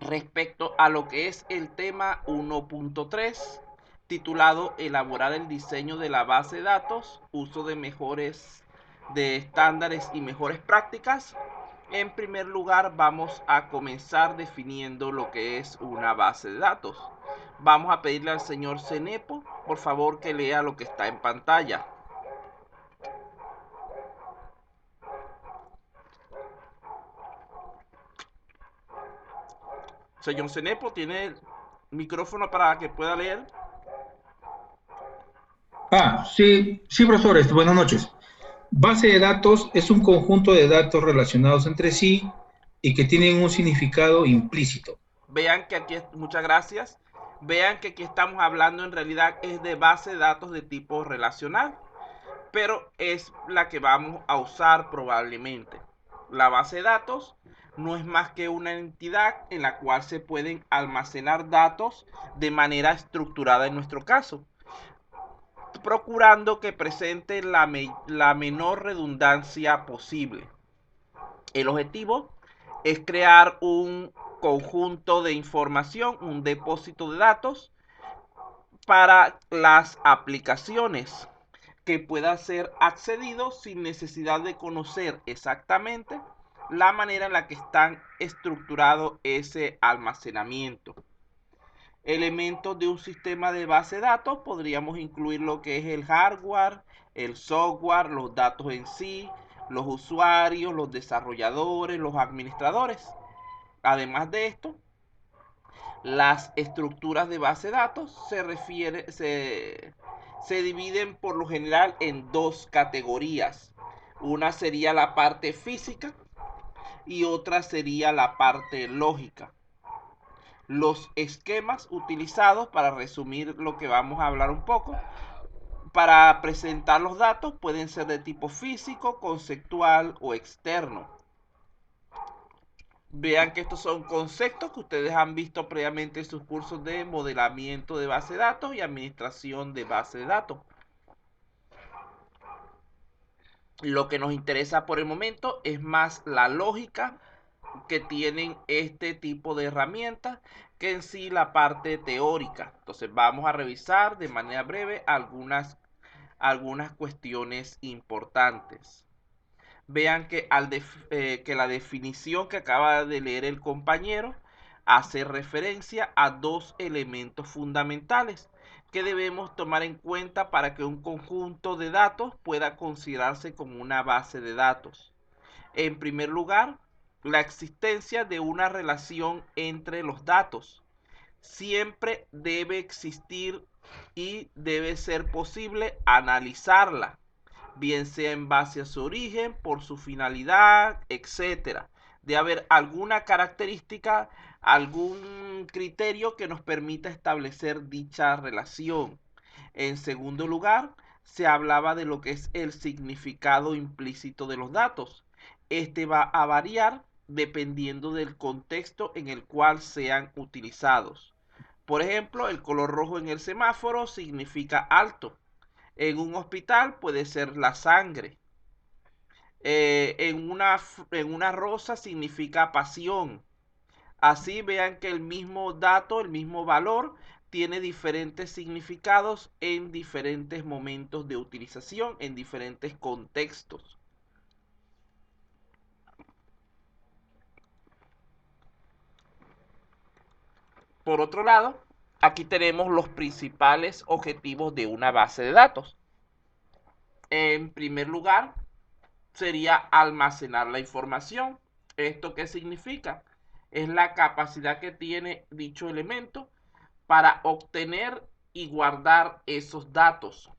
respecto a lo que es el tema 1.3, titulado Elaborar el diseño de la base de datos, uso de estándares y mejores prácticas. En primer lugar, vamos a comenzar definiendo lo que es una base de datos. Vamos a pedirle al señor Cenepo, por favor, que lea lo que está en pantalla. Señor Cenepo, ¿tiene el micrófono para que pueda leer? Sí, sí, profesores, buenas noches. Base de datos es un conjunto de datos relacionados entre sí y que tienen un significado implícito. Vean que aquí, muchas gracias. Vean que aquí estamos hablando en realidad es de base de datos de tipo relacional, pero es la que vamos a usar probablemente. La base de datos no es más que una entidad en la cual se pueden almacenar datos de manera estructurada en nuestro caso, procurando que presente la menor redundancia posible. El objetivo es crear un conjunto de información, un depósito de datos para las aplicaciones que pueda ser accedido sin necesidad de conocer exactamente la manera en la que están estructurado ese almacenamiento. Elementos de un sistema de base de datos podríamos incluir lo que es el hardware, el software, los datos en sí, los usuarios, los desarrolladores, los administradores. Además de esto, las estructuras de base de datos se dividen por lo general en dos categorías. Una sería la parte física y otra sería la parte lógica. Los esquemas utilizados, para resumir lo que vamos a hablar un poco, para presentar los datos pueden ser de tipo físico, conceptual o externo. Vean que estos son conceptos que ustedes han visto previamente en sus cursos de modelamiento de base de datos y administración de base de datos. Lo que nos interesa por el momento es más la lógica que tienen este tipo de herramientas que en sí la parte teórica. Entonces vamos a revisar de manera breve algunas cuestiones importantes. Vean que la definición que acaba de leer el compañero hace referencia a dos elementos fundamentales que debemos tomar en cuenta para que un conjunto de datos pueda considerarse como una base de datos. En primer lugar, la existencia de una relación entre los datos. Siempre debe existir y debe ser posible analizarla, bien sea en base a su origen, por su finalidad, etcétera. De haber alguna característica, algún criterio que nos permita establecer dicha relación. En segundo lugar, se hablaba de lo que es el significado implícito de los datos. Este va a variar dependiendo del contexto en el cual sean utilizados. Por ejemplo, el color rojo en el semáforo significa alto. En un hospital puede ser la sangre. En una rosa significa pasión. Así vean que el mismo dato, el mismo valor, tiene diferentes significados en diferentes momentos de utilización, en diferentes contextos. Por otro lado, aquí tenemos los principales objetivos de una base de datos. En primer lugar, sería almacenar la información. ¿Esto qué significa? Es la capacidad que tiene dicho elemento para obtener y guardar esos datos.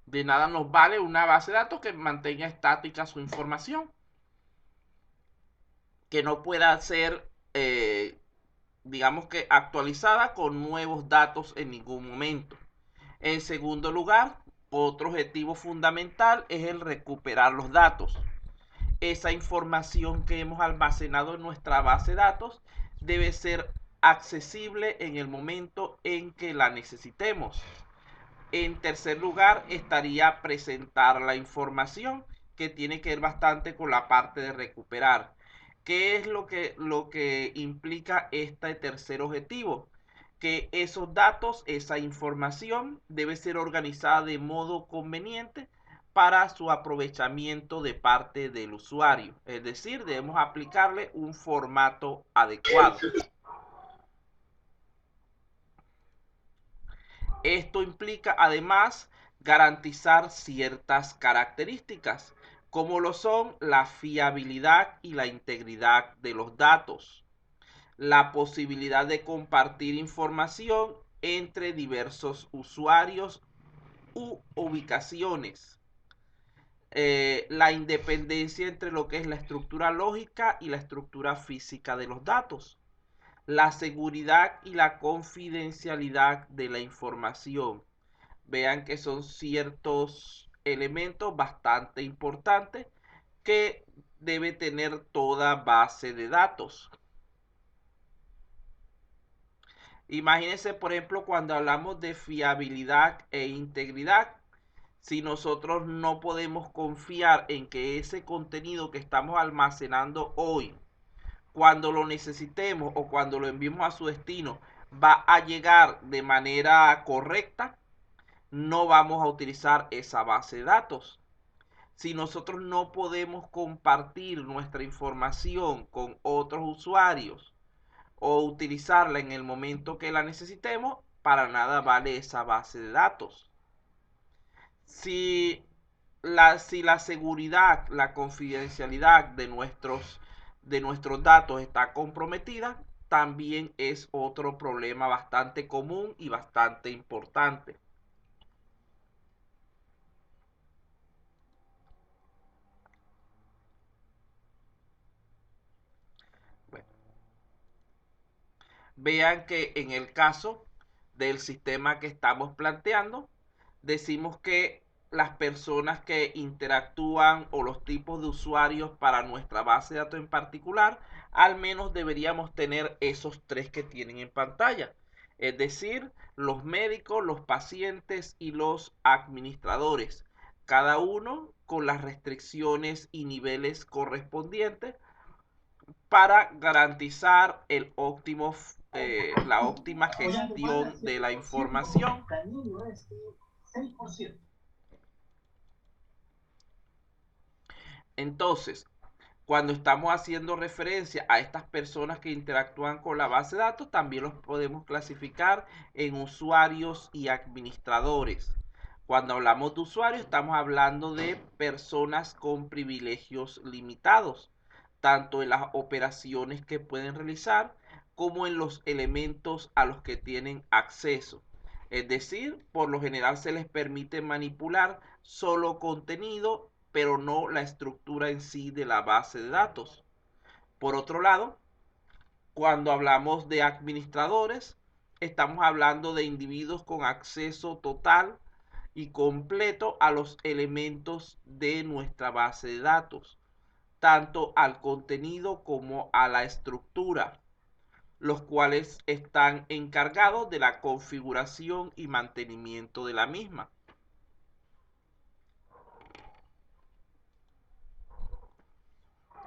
De nada nos vale una base de datos que mantenga estática su información, que no pueda ser, digamos que, actualizada con nuevos datos en ningún momento. En segundo lugar, otro objetivo fundamental es el recuperar los datos. Esa información que hemos almacenado en nuestra base de datos debe ser accesible en el momento en que la necesitemos. En tercer lugar, estaría presentar la información, que tiene que ver bastante con la parte de recuperar. ¿Qué es lo que implica este tercer objetivo? Que esos datos, esa información debe ser organizada de modo conveniente para su aprovechamiento de parte del usuario. Es decir, debemos aplicarle un formato adecuado. Esto implica además garantizar ciertas características, como lo son la fiabilidad y la integridad de los datos, la posibilidad de compartir información entre diversos usuarios u ubicaciones, la independencia entre lo que es la estructura lógica y la estructura física de los datos, la seguridad y la confidencialidad de la información. Vean que son ciertos elementos bastante importantes que debe tener toda base de datos. Imagínense, por ejemplo, cuando hablamos de fiabilidad e integridad, si nosotros no podemos confiar en que ese contenido que estamos almacenando hoy, cuando lo necesitemos o cuando lo enviemos a su destino, va a llegar de manera correcta, no vamos a utilizar esa base de datos. Si nosotros no podemos compartir nuestra información con otros usuarios o utilizarla en el momento que la necesitemos, para nada vale esa base de datos. Si la seguridad, la confidencialidad de nuestros datos está comprometida, también es otro problema bastante común y bastante importante. Bueno, vean que en el caso del sistema que estamos planteando, decimos que las personas que interactúan o los tipos de usuarios para nuestra base de datos en particular, al menos deberíamos tener esos tres que tienen en pantalla. Es decir, los médicos, los pacientes y los administradores, cada uno con las restricciones y niveles correspondientes para garantizar la óptima gestión de la información. Entonces, cuando estamos haciendo referencia a estas personas que interactúan con la base de datos, también los podemos clasificar en usuarios y administradores. Cuando hablamos de usuarios, estamos hablando de personas con privilegios limitados, tanto en las operaciones que pueden realizar como en los elementos a los que tienen acceso. Es decir, por lo general se les permite manipular solo contenido, pero no la estructura en sí de la base de datos. Por otro lado, cuando hablamos de administradores, estamos hablando de individuos con acceso total y completo a los elementos de nuestra base de datos, tanto al contenido como a la estructura, los cuales están encargados de la configuración y mantenimiento de la misma.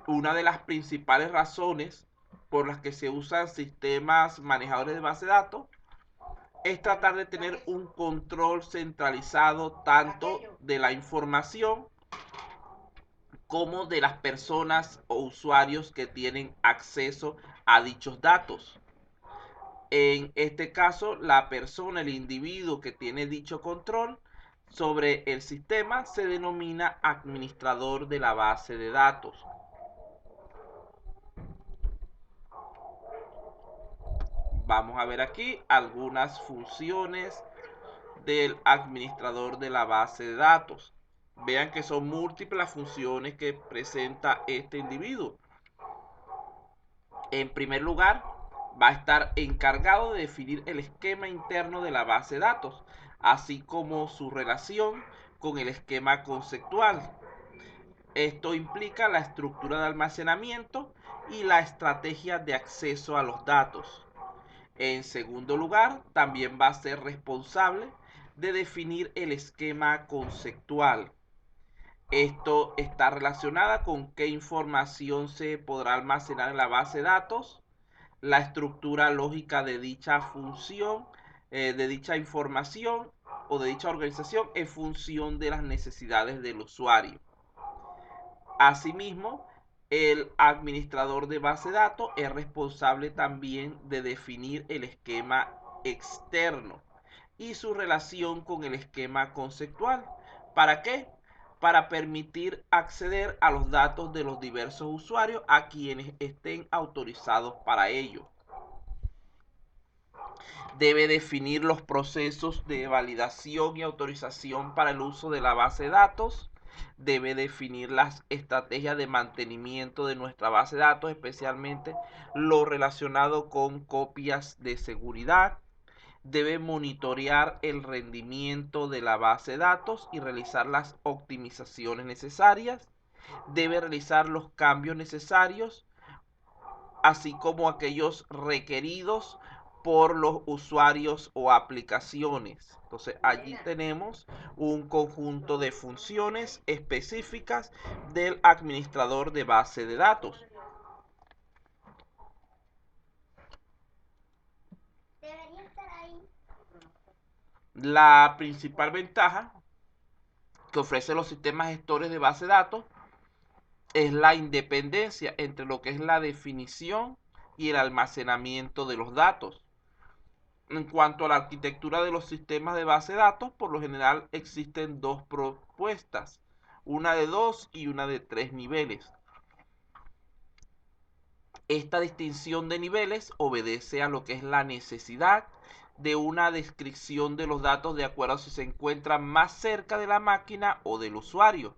Una de las principales razones por las que se usan sistemas manejadores de base de datos es tratar de tener un control centralizado tanto de la información como de las personas o usuarios que tienen acceso a dichos datos. En este caso, la persona, el individuo que tiene dicho control sobre el sistema se denomina administrador de la base de datos. Vamos a ver aquí algunas funciones del administrador de la base de datos. Vean que son múltiples las funciones que presenta este individuo. En primer lugar, va a estar encargado de definir el esquema interno de la base de datos, así como su relación con el esquema conceptual. Esto implica la estructura de almacenamiento y la estrategia de acceso a los datos. En segundo lugar, también va a ser responsable de definir el esquema conceptual. Esto está relacionada con qué información se podrá almacenar en la base de datos, la estructura lógica de dicha función, de dicha información o de dicha organización en función de las necesidades del usuario. Asimismo, el administrador de base de datos es responsable también de definir el esquema externo y su relación con el esquema conceptual. ¿Para qué? Para permitir acceder a los datos de los diversos usuarios a quienes estén autorizados para ello. Debe definir los procesos de validación y autorización para el uso de la base de datos. Debe definir las estrategias de mantenimiento de nuestra base de datos, especialmente lo relacionado con copias de seguridad. Debe monitorear el rendimiento de la base de datos y realizar las optimizaciones necesarias. Debe realizar los cambios necesarios, así como aquellos requeridos por los usuarios o aplicaciones. Entonces allí tenemos un conjunto de funciones específicas del administrador de base de datos. La principal ventaja que ofrecen los sistemas gestores de base de datos es la independencia entre lo que es la definición y el almacenamiento de los datos. En cuanto a la arquitectura de los sistemas de base de datos, por lo general existen dos propuestas, una de 2 y una de 3 niveles. Esta distinción de niveles obedece a lo que es la necesidad de una descripción de los datos de acuerdo a si se encuentran más cerca de la máquina o del usuario.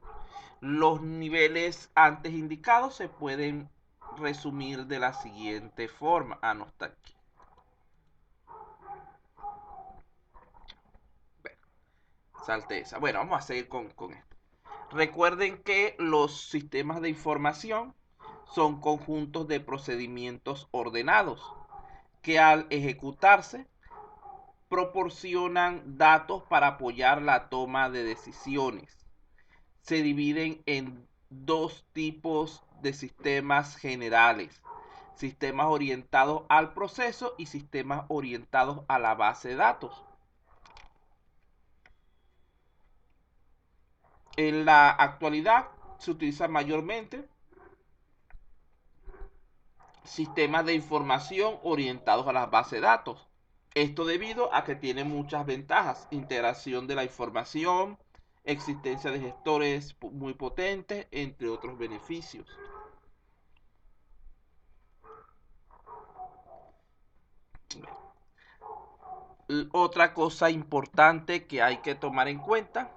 Los niveles antes indicados se pueden resumir de la siguiente forma. No está aquí. Salte esa. Bueno, vamos a seguir con esto. Recuerden que los sistemas de información son conjuntos de procedimientos ordenados que al ejecutarse proporcionan datos para apoyar la toma de decisiones. Se dividen en dos tipos de sistemas generales: sistemas orientados al proceso y sistemas orientados a la base de datos. En la actualidad se utilizan mayormente sistemas de información orientados a las bases de datos. Esto debido a que tiene muchas ventajas: integración de la información, existencia de gestores muy potentes, entre otros beneficios. Otra cosa importante que hay que tomar en cuenta